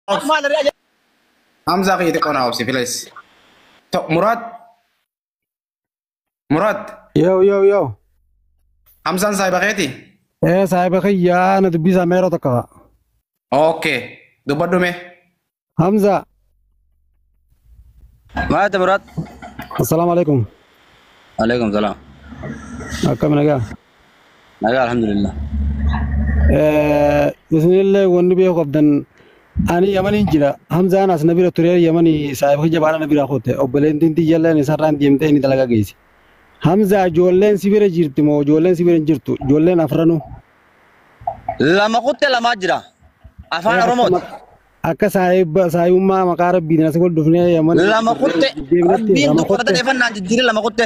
ما ادري حمزة أخي تكون أوبسي فلس مراد يو حمزة صاحب أخيتي ايه صاحب اخي يا انا دبي ساميرو تكا أوكي دبادو مه حمزة ما تمرات السلام عليكم عليكم السلام كم نجا نجا الحمد لله بسم الله والنبي قبضن أنا يمني جرا حمزة أنا سنبي رتوري يمني صاحب خي جبارة نبي راخوته أو بلين تي جلا نساران ديمته إني تلاقا جيسي حمزة جولين سبيرة جيرتي مو جولين سبيرة جيرتو جولين أفرانو لما قلت لما أجرا أفان رموت أكا صاحب ما مقارب بيدنا سكول دفنيا يمني لما قلت بين دكتور تلفون عن جدير لما قلت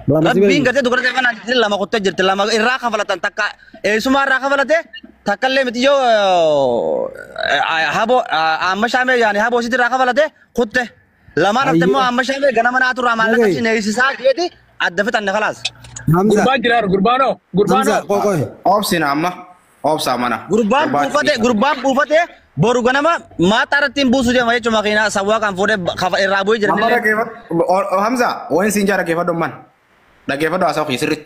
ربين قلت دكتور تلفون عن جدير لما قلت جرت لما الراقة فلتن تكا سما الراقة فلته تكلم تيجو هابو أمشامي يعني هابو سيد الراقة فلته قلت لما نفتمو أمشامي جنا منا أتورا مالك كشي نيسي ساعة دي أدفت أني خلاص قربان جرار قربانو أوبسي نعم أوبس أمانة قربان بوفته boru ganama ma taratin busu je mai cuma kina sawa kan fode khafa irabu je Mama Hamza wain sinjara ke fado man da ke fado asau sirrit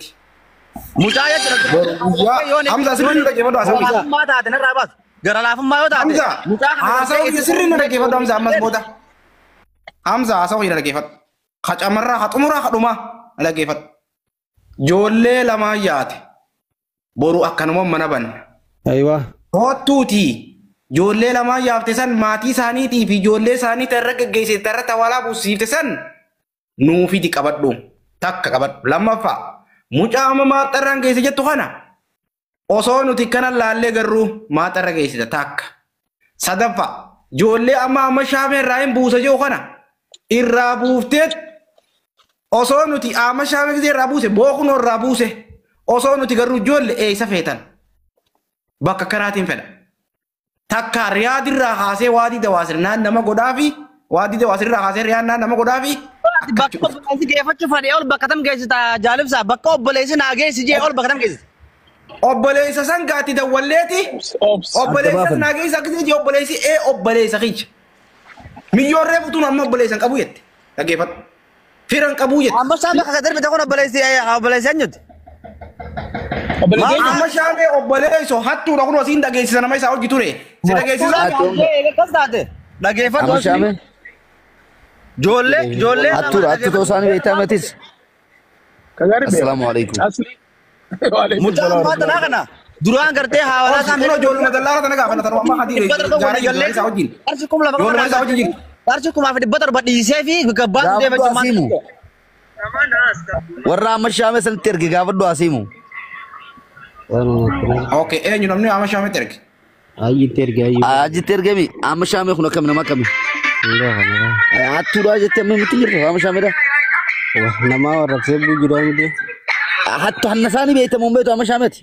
mutaya Hamza sirrin da ke fado asau ma ta da rabat gara lafin ma yota Hamza asau sirrin da ke fado Hamza amma boda Hamza asau da ke fado khacamarra khatumura khaduma da ke fado jolle lama yaate boru akkanuma manaban aywa hotuti jolle lama yaafte san maatii isaaniitii fi jolle isaanii tarra geggeesse tarra tawalaa buusiifte san nuufiti qabadhu takka qabadhu lammaffaa mucaa maaxarraan geesse jettu kana osoo nuti kana laallee garuu maaxarra geessita takka sadaffaa jolle amma shaamee irraa hin buuse jiru kana irraa buufteet osoo nuti amma shaamee gisee irraa buuse bookunoo irraa buuse osoo nuti garuu jolle eessa feetan bakka kanaatiin fedha. Takka riyaadi irraa kaasee waadii dawaasirnaan nama godhaafi waadii dawaasirraa kaasee riyaannaan nama godhaafi. Bakka obboleessi geeffachuu fadhee ol bakka tam geessita jaalibsaa bakka obboleessi naa geessi jee ol bakka tam geessita. Obboleessa san gaatti dawwalleeti. Obboleessa naa geessi akkasii jee obboleessi obboleessa kicha. Miyyoorree futuun amma obboleessan qabu jette dhaggeeffadhu. Firan qabu jette. Amma saa bakka darbite kun obboleessi eenyuti. Amma shaamee obboleesso hattuudha kun wasiin dhageessisa nama isaa hojii ture. Si dhageessisa. Kas taate dhageeffatu. Amma shaamee. Joollee. Hattuudha isaanii beektaa matis. Assalaamu alaikum. Mucaa ammaa kana duraan gartee hawaasaa isaa Kun ijoollee madallaa kana gaafa natan amma hadii gaara ijoollee isaa wajjin. Qarshii kuma lafa Ijoollee isaa wajjin jiru. qarshii kumaaf dhibba torba dhiisee fi gabbaan deemachuu maal. Warra amma shaamee sanitti erge gaafadhu asiimu. Okay, eenyu namni amma shaamee erge. Ajitti ergami amma shaamee kun akkam nama akkami. Hattuudha jettee amma miti jirtu amma shaameedha. nama warraksee buu jiraa miti Hattu hannasaanii beektamuun beektu amma shaameeti.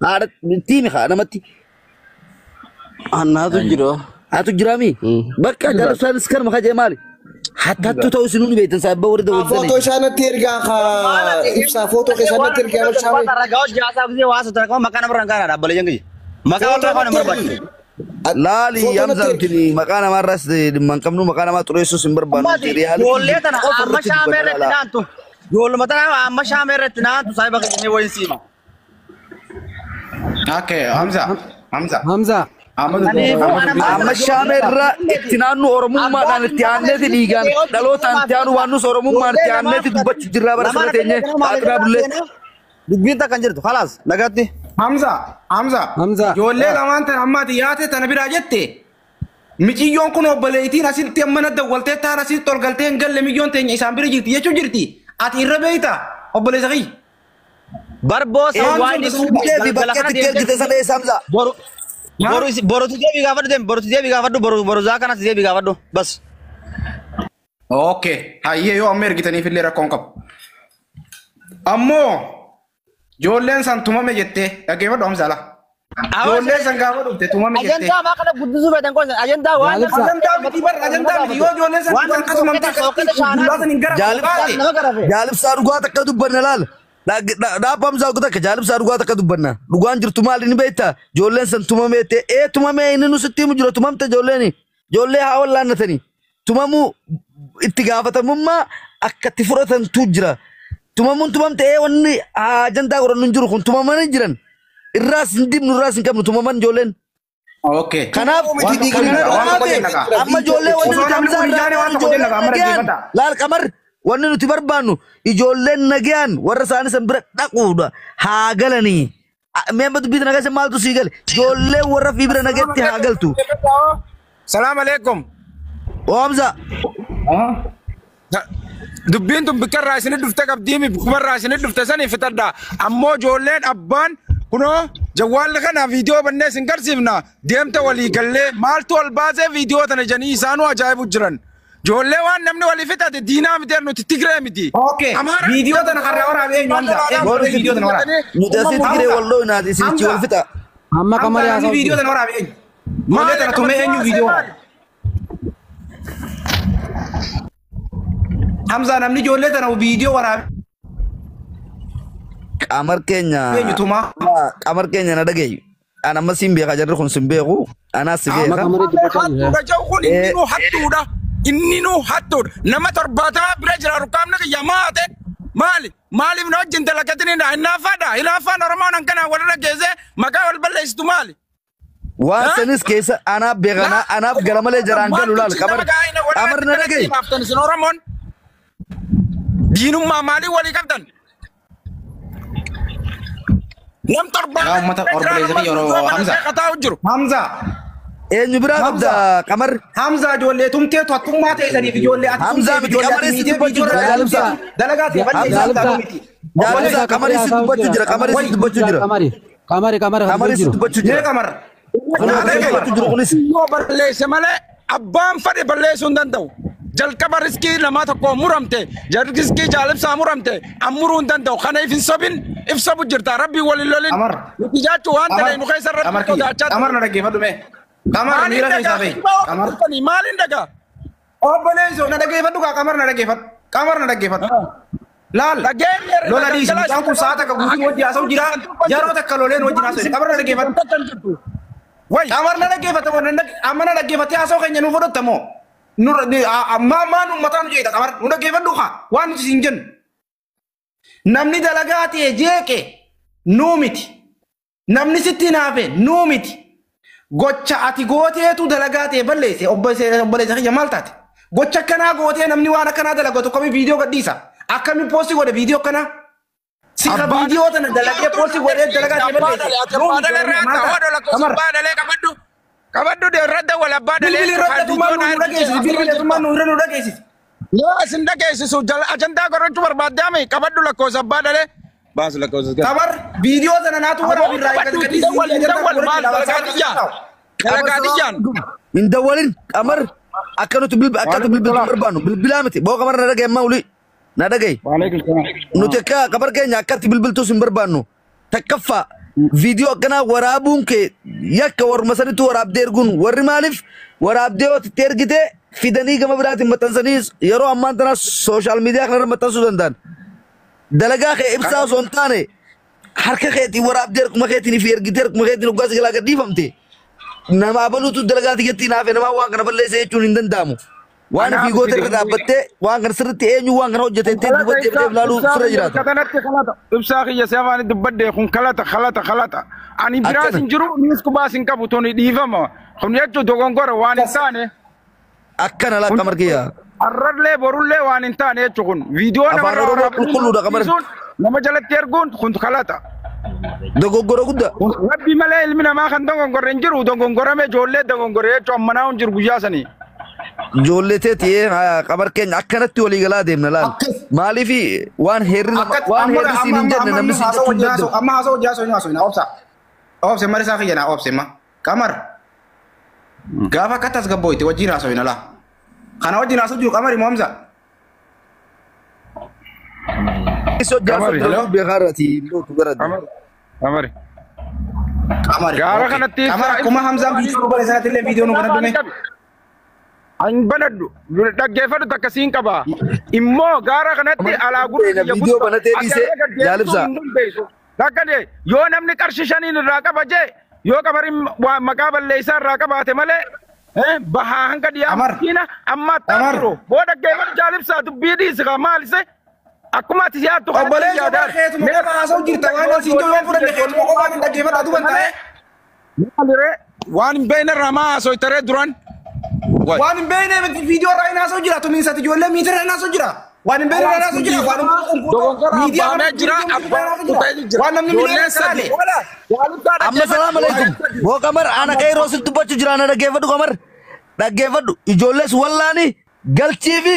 Haadha tiimi haa namatti. annaatu jira Hatu jiraami. Bakka jaalabsaan iskarma kajee maali. Hattu ta'u sinuu ni beektan saabba warra daawwatisanii. Foto isaanitti ergaa ibsa foto isaanitti ergaa wal shaamee. Ragaa jaasaa gisee waa sotra kama makana berang kana dabbalee jengi. Maka wal rakau nomor baju. Laali yamzantini maqaa namarras dhimman qabnu maqaa namaa xureessuus hin barbaannu. Ijoollee tana amma shaamee irratti naantu. Ijoolluma tana amma shaamee irratti naantu saayiba keenyee wayin siima. Okay, Hamza. Amma shaamee irra itti naannu oromummaadhaan itti aanneeti dhiigaan dhalootaan itti aanu waan nus oromummaan itti aanneeti dubbachi jirraa bara sirra teenyee haaqiraa bullee. Dubbiin takkan jirtu khalaas nagatti. Hamza. Ijoollee lamaan tan ammaati yaate tana biraa jette. Miciyyoon kun obboleettiin asitti amma dawwaltee taan asitti ol galtee hin galle miyyoon teenya isaan bira jirti jechuu jirti. Ati irra beeyta obboleessa kiyya. Barboos waan Bakkeetti ergite sana eessa Hamza? boru tu deebi gaafadhu boru zaakanas deebi gaafadhu bas. Okay, hayyee yoo amma ergitaniif illee rakkoon qabu. Ammoo ijoolleen san tumame jettee dhaggeeffadhu Hamza ala. Ijoolleen san gaafa dhufte tumame jettee. Ajandaa maa kana guddisuu feetan kun ajandaa waan ajandaa miti yoo ijoolleen san akkasumatti dullaasan hin gara Jaalibsaa dhugaa takka dubbanna laala. dhaabam isaa kutaa jaalib isaa dhugaa takka dubbanna dhugaan jirtu maali ni beektaa ijoolleen san tumameete tumamee inni nu sitti himu jira tumamte ijoollee haa wallaannatanii tumamuu itti gaafatamummaa akka itti fudhatantu jira tumamuun tumamte wanni ajandaa godhannu hin jiru kun tumamanii jiran irraas hin dibnu irraas hin qabnu tumaman ijoolleen. Okay. Kanaaf amma ijoollee wanni nuti hamzaa laal qamar wanni nuti barbaannu ijoolleen nagayaan warra isaanii san bira dhaquudha haa galanii meemba dubbiita nagaa maaltu sii gale ijoollee warra fi bira nagatti haa galtu. Salaam alaikum. Oo Hamza. Dubbiin tun bikkarraa isinit dhufte qabdiimi bikumarraa isinit dhufte sanii fitadha ammoo ijoolleen abbaan kunoo jawwaalli kana viidiyoo bannee isin garsiifna deemte walii gallee maaltu ol baasee viidiyoo tana janii isaanuu ajaa'ibu jiran. Ijoollee waan namni walii fixate diinaa miti nuti Tigree miti. Okay. Viidiyoo tana karraa waraabee eenyuudha? Viidiyoo tana waraabee. Nuti asii Tigree walloo inaati isinichi wal fixa. Amma kamari haasa'u. Viidiyoo tana waraabee eenyu? Ijoollee tana tumee eenyu viidiyoo? Hamza namni ijoollee tana viidiyoo waraabee. Qamar keenya. Eenyu tumaa? Qamar keenya na dhagayu. Ana amma siin beekaa jarri kun siin beeku. Anaa si beeka. Hattuudha jau kun inni nu hattuudha. Inni nu hattuudha. Nama torbaatamaa bira jira rukaamna kiyya maate. Maaliif na wajjin dalagatinidha? Hinaaffaan Oromoon hankanaa walirra geessee maqaa wal balleessitu maali? Waan sanis keessa anaaf beekanaa anaaf gara malee jaraan galu laal qamar na dhagayu. Oromoon diinummaa maalii walii qabdan? Nam Hamza. Eenyu biraa qabda qamar. Hamza ijoollee tumtee tottummaa ta'isaniif ijoollee ati Hamza miti qamarii si dubbachuu jira. Dalagaati Jaalisa qamarii si dubbachuu jira. Qamarii si dubbachuu jira. Qamarii si dubbachuu jira. Qamar. Yoo balleesse malee abbaan fadhe balleessuu hin danda'u. Jalqaba riskii namaa tokko muramte riskii jaalibsaa muramte ammuruu hin danda'u kana if hin sobin if sobu jirta rabbii waliin lolin nuti jaachuu waan ta'e nu keessa rabbii sodaachaa Qamar na dhaggeeffadhu mee Qamar miira keessaa bee Qamar maaliin dhagaa obboleessoo na dhaggeeffadhu kaa Qamar na dhaggeeffadhu laal lola dhiisi mucaan kun sa'a takka guutuu wajji haasa'u jira yeroo takka loleen wajji haasa'u Qamar na dhaggeeffadhu Qamar na dhaggeeffadhu amma na dhaggeeffattee haasa'u keenya nuuf fudhattamoo maan ummataan jeeta Qamar nu dhaggeeffadhu haa waan nuti siin jennu namni dalagaa ta'e jeeqe nuu miti namni sitti naafe nuu miti gocha ati gooteetu dalagaa ta'e balleesse obboleessa kiyya maal taate gocha akkanaa gootee namni waan akkanaa dalagatu akkami viidiyoo gadhiisa akkami poosti godhe viidiyoo akkanaa sika viidiyoo tana dalagee poosti godhee dalagaa ta'e balleesse Kabaddu de radda wala badale bilbileetummaan nu irra nu dhageessisi. Yoo isin dhageessisu ajandaa gorachuu barbaadame kabaddu lakkoosa badale. Baasu lakkoosa. Qamar viidiyoo sana naatu waraabu irraa Dalagaatiyyaan. Hin dawwalin Qamar akka nuti bilbiltu barbaannu bilbilaa miti boo Qamar na dhagaye amma uli na dhagaye. Nuti akka Qamar keenya akkatti bilbiltus hin barbaannu takkaffaa. Video akkana waraabuun kee yakka warma sanitti waraabdee erguun warri maaliif waraabdee yoo itti ergite fidanii gama biraatiin maxxansanii yeroo ammaan tana sooshaal miidiyaa kanarra maxxansuu danda'an. Dalagaa kee ibsaa osoo hin taane harka keetiin waraabdee harkuma keetiin fi ergitee harkuma keetiin hoggaa sigalaa gadhiifamte nama abaluutu dalagaa tiyyattiin hafe namaa waan kana balleessee jechuun hin danda'amu. Waan fi gootee irra dhaabbattee waan kana sirriitti eenyu waan kana hojjetettee dubbatteef laaluu sirra jiraata. Kanatti kalata ibsaa kiyya seefaan dubbadde kun kalata ani biraas hin jiru nis kubaas hin qabu toni dhiifama kun jechuun dogongora waan hin taane akkana laa Qamar kiyya. Arrallee borullee waan hin taane jechuun kun viidiyoo namarraa qulqulluudha Qamar. Nama jalatti erguun kun kalata. Dogongora guddaa. Rabbi malee ilmi namaa kan dogongorre hin jiru dogongorame ijoollee dogongore jechuun ammanaa hin jiru guyyaa sanii. Ijoollee teetii Qamar keenya akkanatti walii galaa deemna laal. Maaliif waan heerri siin hin jenne namni siin jechuu hin danda'u. Amma haasa'u jaasoo obse mali isaa kiyyanaa obse ma Qamar gaafa akka tasgabbooyte wajjin haasa'u hin alaa kana wajjin haasa'u jiru Qamari moo Hamza. Qamari. Gaara kanatti Qamar akkuma Hamzaan viidiyoo nu barreessanatti illee viidiyoo nu kana dhume. An banadhu dhaggeeffadhu takka siin qaba. Immoo gaara kanatti alaa gurra video banatee dhiisee jaalibsa. Lakkade yoo namni qarshii 5 irraa qaba jee yoo qabarin maqaa balleessaa irraa qabaate malee bahaa hanga dhiyaamtiina amma taasiru boo dhaggeeffadhu jaalibsaa dubbii dhiisika maalise akkuma ati siyaattu kan yaadaan. Mee haasa'u jirta waan asiin yoo fudhanne keessuma qofaan dhaggeeffadhu aduban ta'e. Maalire waan hin beekne irraa maa haasa'u taree duran. Waan hin beekne viidiyoo irraa hin haasa'u jira tumiinsatti ijoollee miitira hin haasa'u jira. Waan hin beekne irraa hin haasa'u jira. Miidiyaa jira waan namni miidhee saale. Amma salaam alaikum. Boo Qamar ana qayroo sitti dubbachuu jira na dhaggeeffadhu Qamar. Dhaggeeffadhu ijoollees wallaani galchii fi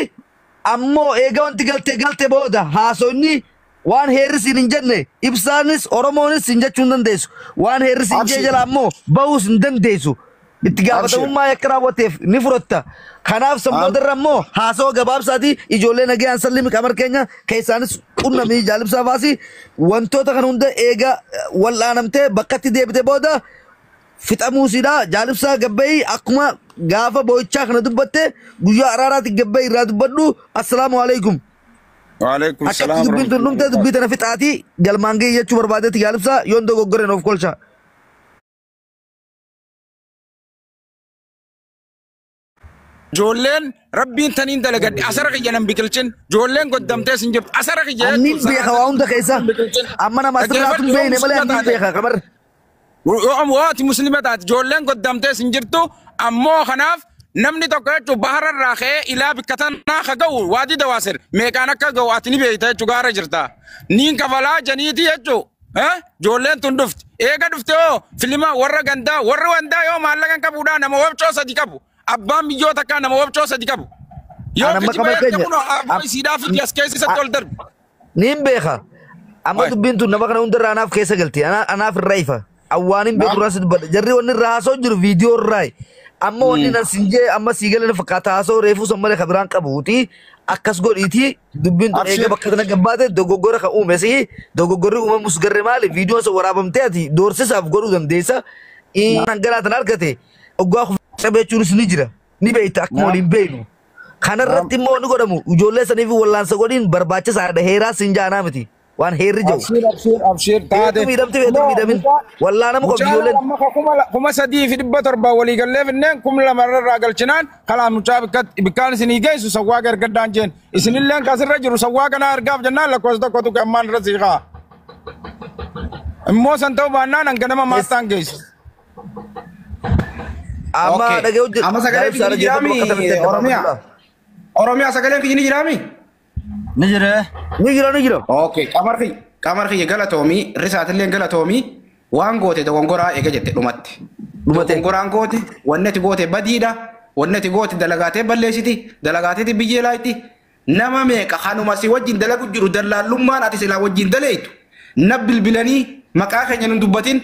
ammoo eega wanti galte booda haasonni waan heerri siin hin jenne ibsaanis Oromoonis hin jechuu hin dandeessu. Waan heerri siin jee jala ammoo bahuus hin dandeessu. Itti gaafatamummaa yakka raawwateef ni fudhatta. Kanaaf sammoodarra ammoo haasawaa gabaabsaati ijoollee nagayaan sallimi Qamar keenya keessaanis qunnamii jaalibsaa baasii wantoota kana hunda eega wal'aanamtee bakkatti deebite booda fixamuusidha. Jaalibsaa gabbayii akkuma gaafa boo'ichaa kana dubbatte guyyaa araaraatti gabbayii irraa dubbadhu. Assalaamu alaikum. Waalaikum salaam. Akka dubbiin tun dhumte dubbii tana fixaatii galmaan gahii jechuu barbaadetti jaalibsaa yoon dogoggoreen of kolcha. Joolleen rabbiin taniin dalagadde asara kiyyanan biqilchin joolleen goddamtee sin jirtu asara kiyya Anniin beeka waa hunda keessa amma nama asirraatu hin beekne malee anniin beeka Qamar. Waati muslima taate joolleen goddamtee sin jirtu ammoo kanaaf namni tokko jechuun bahara irraa ka'ee ilaa bikkatanaa ka ga'u waati dawaasir meeqaan akka ga'u ati ni beekta jechuu gaara jirta. Niin kafalaa janiiti jechuu joolleen tun dhufti eega dhufte yoo filima warra gandaa yoo maallaqan qabuudhaa nama wabcoo sadi qabu. Abbaan biyyoo takkaa nama wabcoo sadi qabu. Yoo kijiba erga kunoo abbaa isiidhaa fi as keessatti ol darbu. Niin beeka. Amma dubbiin tun nama kana hundarraa anaaf keessa galti. Anaaf irraa ifa. Awwaaniin beeku irraa si dubbadha. Jarri wanni irraa haasoo jiru viidiyoo irraa. Amma wanni nan sinjee amma sii galee fakkaata haasoo reefuu sammalee ka biraan qabuuti. Akkas godhiiti dubbiin tun eega bakka kana gabbaate dogoggora ka uume si dogoggorri uumamus garre maali viidiyoon sun waraabamtee ati doorsisaaf godhuu dandeessa. Dhangalaatan argate oggaa sabechuunis ni jira ni beeyta akkuma waliin beeynu kanarratti immoo ni godhamu ijoollee saniif wallaansa godhiin barbaachisaadha heeraa sinjaanaa miti waan heerri jiru abshir taate miidhamin wallaanamu qabu ijoolleen kuma 3,700 walii gallee finneen 2,000 irraa galchinaan kalaa mucaa bikkaan isinii geessu sawwaa gargaddaan jeen isinilleen kasirra jiru sawwaa kana argaaf jennaan lakkoofsa tokkotu qammaan irra siiqaa immoo san ta'uu baannaan hanganama maastaan geessu. Amma dhagee hojjetu. Amma sagalee kiyya jiraami Oromiyaa sagaleen kiyya ni jiraami. Ni jira. Okay qamar kiyya galatoomii risaatillee galatoomii waan goote dogongoraa eega jette dhumatti. Dogongoraan goote wanni ati goote badiidha wanni ati goote dalagaatee balleessiti dalagaateeti biyyee laayitti nama meeqa kanuma si wajjin dalagu jiru dallaalummaan ati silaa wajjin daleetu na bilbilanii maqaa keenya nun dubbatin.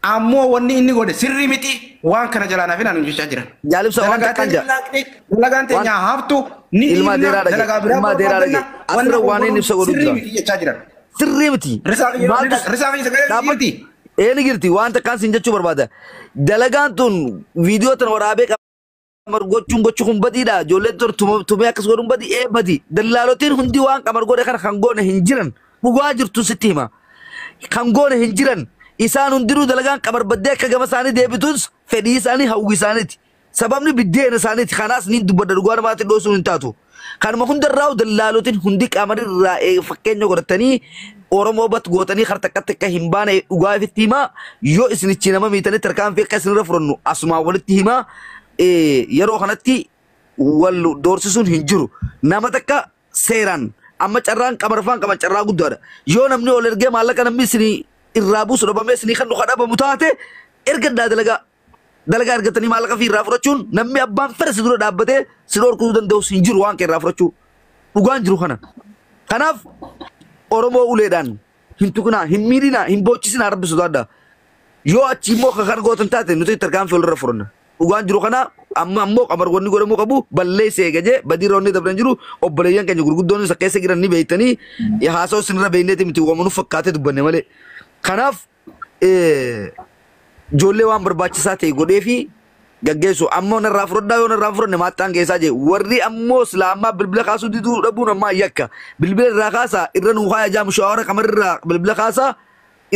Ammoo wanni inni godhe sirrii miti waan kana jalaan hafin anu jechaa jiran. Jaalibsa waan takkaan jaa. Dalagaan teenya haftu ni ilma deeraa dhage ilma deeraa dhage asirra waan inni ibsa godhu sirrii miti jechaa jiran. Sirrii miti. Risaa kiyya sagalee miti. Eeni girti waan takkaan siin jechuu barbaada. Dalagaan tun viidiyoo tan waraabee Qamar gochuu kun badiidha. Ijoolleen tumee akkas godhuun badii badii. Dallaalotiin hundi waan Qamar godhe kana kan goone hin jiran. Dhugaa jirtu sitti hima. Kan goone hin jiran. Isaan hundinuu dalagaan Qamar baddee akka gama isaanii deebituus fedhii isaanii hawwi isaaniiti. Sababni biddeen isaaniiti kanaas ni dubbadda dhugaa namaatti dhoosuu hin taatu. Kanuma hundarraa dallaalotiin hundi Qamar irraa fakkeenya godhatanii Oromoo bat gootanii hartakkatti akka hin baane dhugaa ifitti himaa yoo isinichi nama miitanii tarkaanfii akka isinirra furannu asumaan walitti himaa yeroo kanatti wal doorsisuun hin jiru. Nama takka seeraan amma carraan Qamarfaan qaban carraa guddaadha. Yoo namni ol ergee maallaqa namni isinii irraa buusu dhabamee isinii kan dhuka dhabamu taate ergaddaa dalagaa argatanii maallaqa fi irraa fudhachuun namni abbaan fedhe si dura dhaabbatee si dhorkuu danda'u hin jiru waan kee irraa fudhachuu dhugaan jiru kana. Kanaaf Oromoo uleedhaan hin tuqinaa hin miidhinaa hin boochisinaa rabbi sodaadha. Yoo achi immoo kan gootan taate nuti tarkaanfii walirra furanna. Dhugaan jiru kana amma ammoo Qamar wanni godhamuu qabu balleessee gajee badiirra wanni dabran jiru obboleeyyan keenya gurguddoon isa keessa jiran ni beeytanii haasa'u isinirra beeyneeti miti waamanu fakkaatee dubbanne malee. Kanaaf ijoollee waan barbaachisaa ta'e godhee fi gaggeessu ammoo narraa fudhadhaa yoo narraa fudhanne maattaan keessaa jee warri ammoo islaamaa bilbila kaasuu diduu dhabuun ammaa yakka bilbila irraa kaasaa irra nuu haaya jaa mushaawara qamarrirraa bilbila kaasaa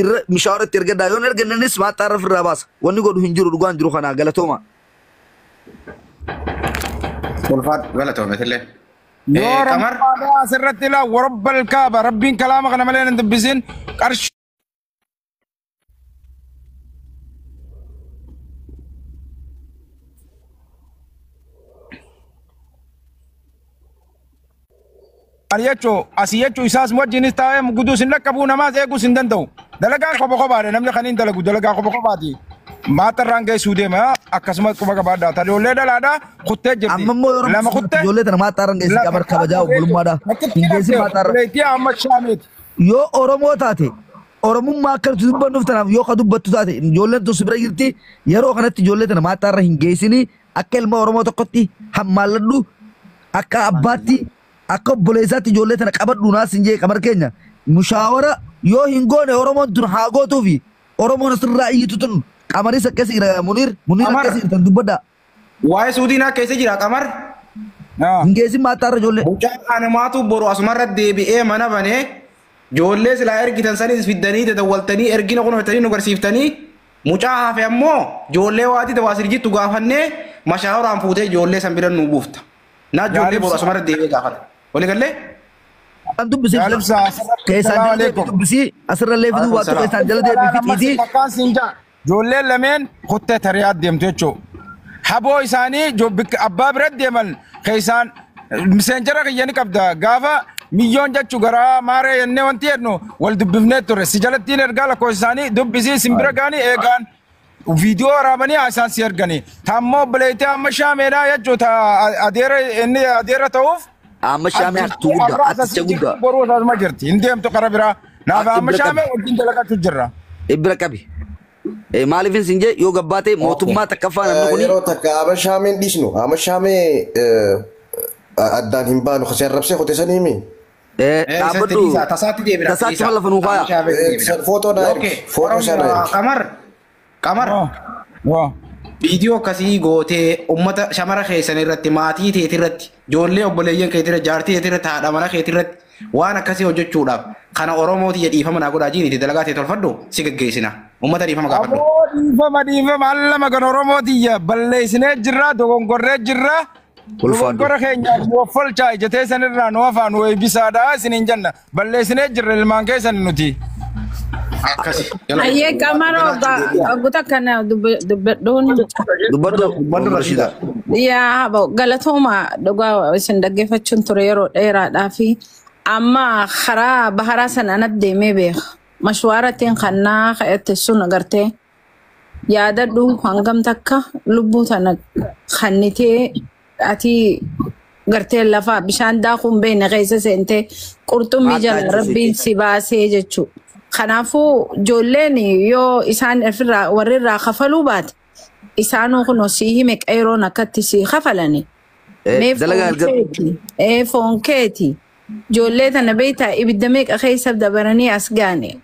irra mishaawaratti ergadhaa yoo ergannanis maattaa irra firraa baasa wanni godhu hin jiru dhugaan jiru kanaa galatooma. Ulfaat galatooma tillee. Yoo Ramadaan asirratti ilaa warabbal kaaba rabbiin kalaama kana malee hin dubbisin qarshii. Aliyacho asiyacho isas wajjin istaa'ee guduu sin dhaqqabuu namaas eeguu sin danda'u. Dalagaan kopha kophaadha namni kan hin dalagu dalagaa kopha kophaati. Maatarraan geessuu deema akkasumas quba qabaadha. Tajoollee dhalaadha kuttee jirti. Amma immoo lama kuttee ijoollee tana maatarraan geessi qabar kabajaa obbolummaadha. Hin geessi maatarra. Leetii amma shaameeti. Yoo Oromoo taate Oromummaa akka dubbannuuf tanaaf yoo ka dubbattu taate ijoolleen tun sibira jirti yeroo kanatti ijoollee tana maatarra hin geessini akka ilma Oromoo tokkotti hammaalladhu akka abbaatti akka obboleessaatti ijoollee tana qabadhu naas hin jee qabar keenya mushaawara yoo hin goone Oromoon tun haa gootuufi Oromoon asirraa iyyitu tun qamaris akkasii jira Muniir akkasii jirtan dubbadha. Waa'ee suudiinaa keessa jira qamar. Hin geessin maatarra ijoollee. Mucaan animaatu boru asumarra deebi'ee mana banee ijoollee silaa ergitan sanis fiddanii dadawwaltanii ergina kunuunfatanii nu garsiiftanii mucaa hafe ammoo ijoollee waatii dawaasir jittu gaafannee mashaawaraan fuutee ijoollee san bira nu buufta. Naa ijoollee boru asumarra deebi'ee gaafata. Walii gallee? Kan dubbisi keessaan dubbisi asirra illee fiduu waatu keessaan jala deebii fitiiti. Ijoolleen lameen kuttee tariyaa deemtu jechuudha. Haboo isaanii abbaa bira deeman keessaan miseenjara kiyya ni qabda gaafa milyoon jechuu gara maaree jennee wanti jedhu wal dubbifnee ture si jalattiin ergaa lakkoofsa isaanii dubbisii simbira gaanii eegaan viidiyoo waraabanii isaan si erganii tammoo obboleettii amma shaameedhaa jechuudha adeera inni adeera ta'uuf. Amma shaamee hattuu guddaa aticha guddaa. Boruu asuma jirti hin deemtu karaa biraa naaf amma shaamee wajjin dalagachuu jirra. Ibra qabi. Maaliifin sin jee yoo gabbaate mootummaa takkaffaa namni kuni. Yeroo takka amma shaameen dhiisnu amma shaamee addaan hin baanu kaseen rabsee qoteessanii mi. Dhaabbadhu tasaatti lafa nuu faaya. Footoo naa footoo sana. Qamar. Viidiyoo akkasii gootee uummata shamara keessan irratti maatii teetii irratti ijoollee obboleeyyan keetii irratti jaartii teetii irratti haadha mana keetii irratti waan akkasii hojjechuudhaaf kana Oromooti dhiifama naa godhaa jiiniiti dalagaa ta'e tolfadhu si gaggeessina uummata dhiifama gaafadhu. Dhiifama allama kan Oromooti balleessinee jirra dogongorree jirra. Dogongora keenya woffolchaa ijatee sanirraa nu afaan weebbisaadhaa isiniin jenna balleessinee jirra ilmaan keessan nuti. Ayyee qamaroo guutaa kana dubbadhuun. Dubbadhu Rashida. Yaa galatooma dhugaa isin dhaggeeffachuun ture yeroo dheeraadhaa fi amma karaa baharaa sanaan adeemee beeka. Mashwaarattiin kannaa ka'etti sun agartee yaadadhu hangam takka lubbuu tana kannitee ati gartee lafa bishaan daakuun beekne keessa seentee qurxummii jala rabbiin si baasee jechuudha. Kanaafuu ijoolleen yoo isaan warri irraa kafaluu baate isaanuu kun si hime qeeroon akkatti si kafalani. Foon keeti ijoollee tana beektaa ibidda meeqa keessa dabaranii as gaane.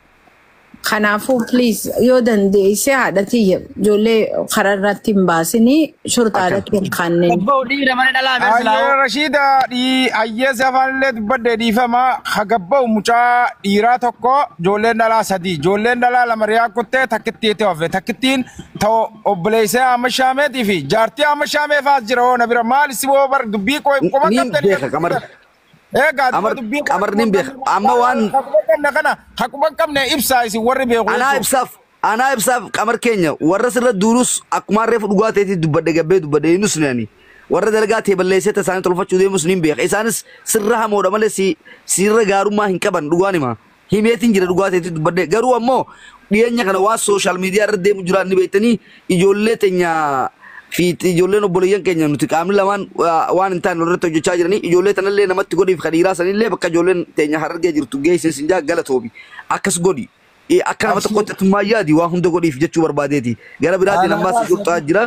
Kanaafuu please yoo dandeesse haadha tiyya ijoollee karaa irratti hin baasinii shurtaadhatti hin kanneen. Ayyee Rashida ayyee safaanillee dubbadde dhiifama hagabba'u mucaa dhiiraa tokko ijoolleen dhalaa sadii ijoolleen dhalaa lama riyaa kuttee takkittiitti hafe takkittiin ta'u obboleessee amma shaameetii fi jaartii amma shaamee faas jira oona bira maal si boo bar dubbii qofa qabdanii. Qamar nin beeka amma waan kana haquban qabne ibsaa isin warri beeku. Anaa ibsaaf qamar keenya warra sirra duurus akkuma reefu dhugaa ta'eeti dubbadde gabbee dubbadde nus nani warra dalagaa ta'e balleessee tasaanii tolfachuu deemus nin beeka isaanis sirra hamoodha malee sirra gaarummaa hin qaban dhugaan hima himeetiin jira dhugaa ta'eeti dubbadde garuu ammoo dhiyeenya kana waan sooshaal miidiyaa irra deemu jiraan ni beektanii ijoollee teenya Fiiti ijoolleen obboleeyyan keenya nuti qaamni lamaan waan hin taane irratti hojjechaa jiranii ijoollee tanallee namatti godhiif kadhiiraa sanillee bakka ijoolleen teenya harargee jirtu geessin sinjaa galatoomi akkas godhi akka nama tokkotti tummaa yaadi waan hunda godhiif jechuu barbaadeeti gara biraatiin ammaas shurtaa jira